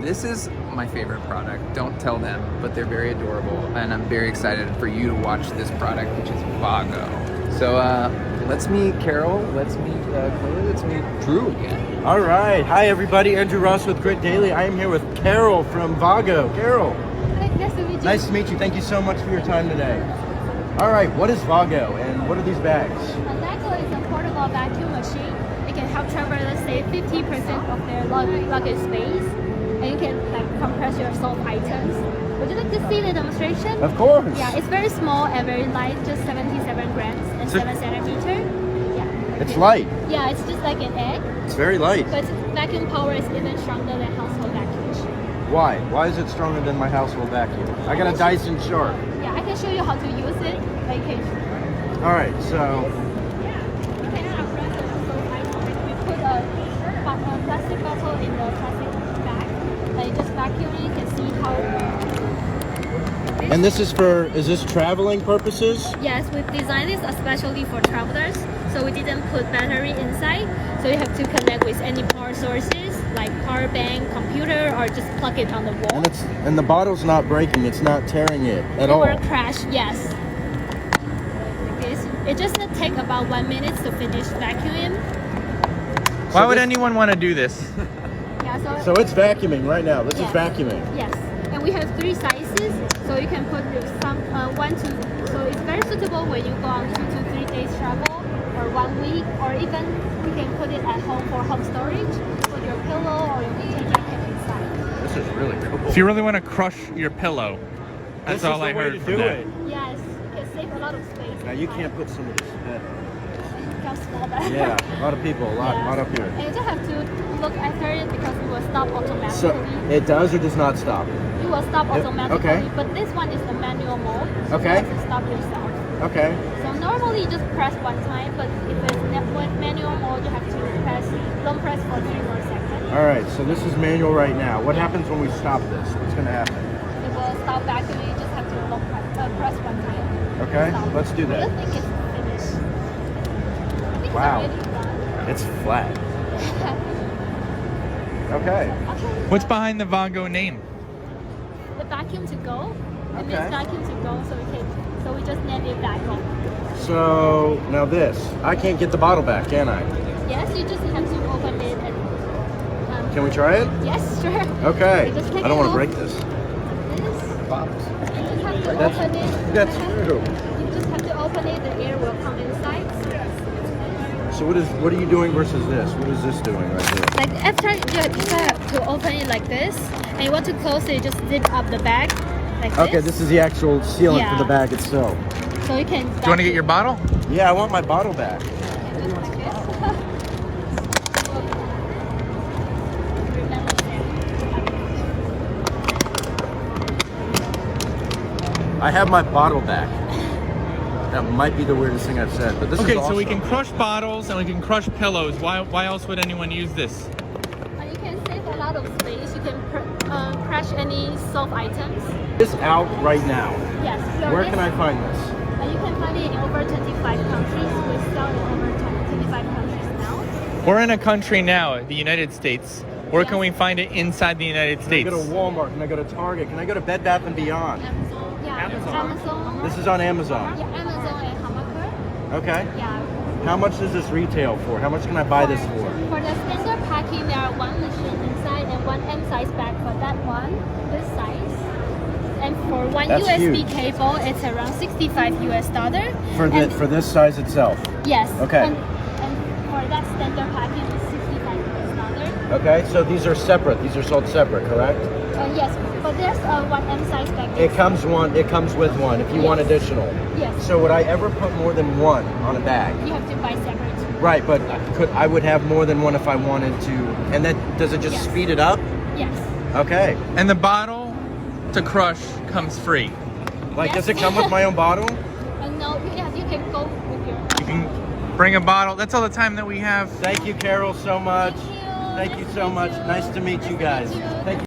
This is my favorite product. Don't tell them, but they're very adorable, and I'm very excited for you to watch this product, which is VAGO. So let's meet Carol, let's meet Chloe, let's meet Drew again. All right. Hi, everybody. Andrew Ross with Grit Daily. I am here with Carol from VAGO. Carol. Hi, nice to meet you. Nice to meet you. Thank you so much for your time today. All right. What is VAGO, and what are these bags? VAGO is a portable vacuum machine. It can help travelers save 50% of their luggage space, and you can compress your soft items. Would you like to see the demonstration? Of course. Yeah, it's very small and very light, just 77 grams and 7 centimeters. Yeah. It's light. Yeah, it's just like an egg, It's very light. but its vacuum power is even stronger than household vacuums. Why? Why is it stronger than my household vacuum? I got a Dyson Shark. Yeah, I can show you how to use it. All right. So. You can compress the soft item. We put a plastic bottle in the plastic bag, and you just vacuum it. You can see how. And this is for, is this traveling purposes? Yes, we designed this especially for travelers, so we didn't put battery inside, so you have to connect with any power sources like power bank, computer, or just plug it on the wall. And the bottle's not breaking, it's not tearing it at all. Or crash, yes. It just take about 1 minute to finish vacuuming. Why would anyone want to do this? Yeah, So it's vacuuming right now. This Yes. is vacuuming. Yes, and we have 3 sizes, so you can put some 1 to. So it's very suitable when you go on 2 to 3 days travel, or 1 week, or even you can put it at home for home storage. Put your pillow or your winter jacket inside. This is really cool. If you really want to crush your pillow, that's This all is I the way heard to from do that. it. Yes, you can save a lot of space. Now you can't put some of this. How small that. Yeah, a lot of people, a lot up here. And you just have to look after it because it will stop automatically. So it does or does not stop? It will stop automatically, okay. but this one is the manual mode, so Okay. you have to stop yourself. Okay. So normally you just press 1 time, but if it's manual mode, you have to long press for 3 more seconds. All right, so this is manual right now. What happens when we stop this? What's going to happen? It will stop vacuuming, you just have to press 1 time. Okay, Stop. let's do I that. don't think it's finished. I think Wow. it's already done. It's flat. Okay. Okay. What's behind the VAGO name? The vacuum to go. It Okay. means vacuum to go, so we just named it VAGO. So now this, I can't get the bottle back, can I? Yes, you just have to open it and. Can we try it? Yes, sure. Okay. You just take I don't it want to off. break this. This. Bottles. You just have to That's open it. that's true. You just have to open it. The air will come inside. So what are you doing versus this? What is this doing right here? Like after you have to open it like this, and you want to close it, just zip up the bag like Okay, this is the actual sealant for the Yeah. bag itself. So you can. Do you want to get your bottle? Yeah, I want my bottle back. I have my bottle back. That might be the weirdest thing I've said, but this is Okay, awesome. so we can crush bottles and we can crush pillows. Why else would anyone use this? You can save a lot of space. You can crush any soft items. This out right now. Yes. Where can I find this? You can find it in over 25 countries. We sell in over 25 countries now. We're in a country now, the United States. Where can Yes. we find it inside the United Can I States? go to Walmart? Can I go to Target? Can I go to Bed Bath & Beyond? Amazon. Yeah. Amazon. This is on Amazon. Yeah, Amazon and Hamburger. Okay. Yeah. How much does this retail for? How much can I buy this for? For the standard packing, there are 1 machine inside and 1 M-size bag for that one, this size. And for 1 That's USB huge. cable, it's around $65 US. For this size itself. Yes. Okay. And for that standard packing, it's $65 US. Okay, so these are separate. These are sold separate, correct? Yes, but there's 1 M-size bag. It comes with one if you want Yes. additional. Yes. So would I ever put more than one on a bag? You have to buy separate. Right, but I would have more than one if I wanted to. And that does it just Yes. speed it up? Yes. Okay. And the bottle to crush comes free. Like, Yes. does it come with my own bottle? And no, you can go with your. You can bring a bottle. That's all the time that we have. Thank you, Carol, so much. Thank you. Thank you so much. Nice to meet you guys. Thank you.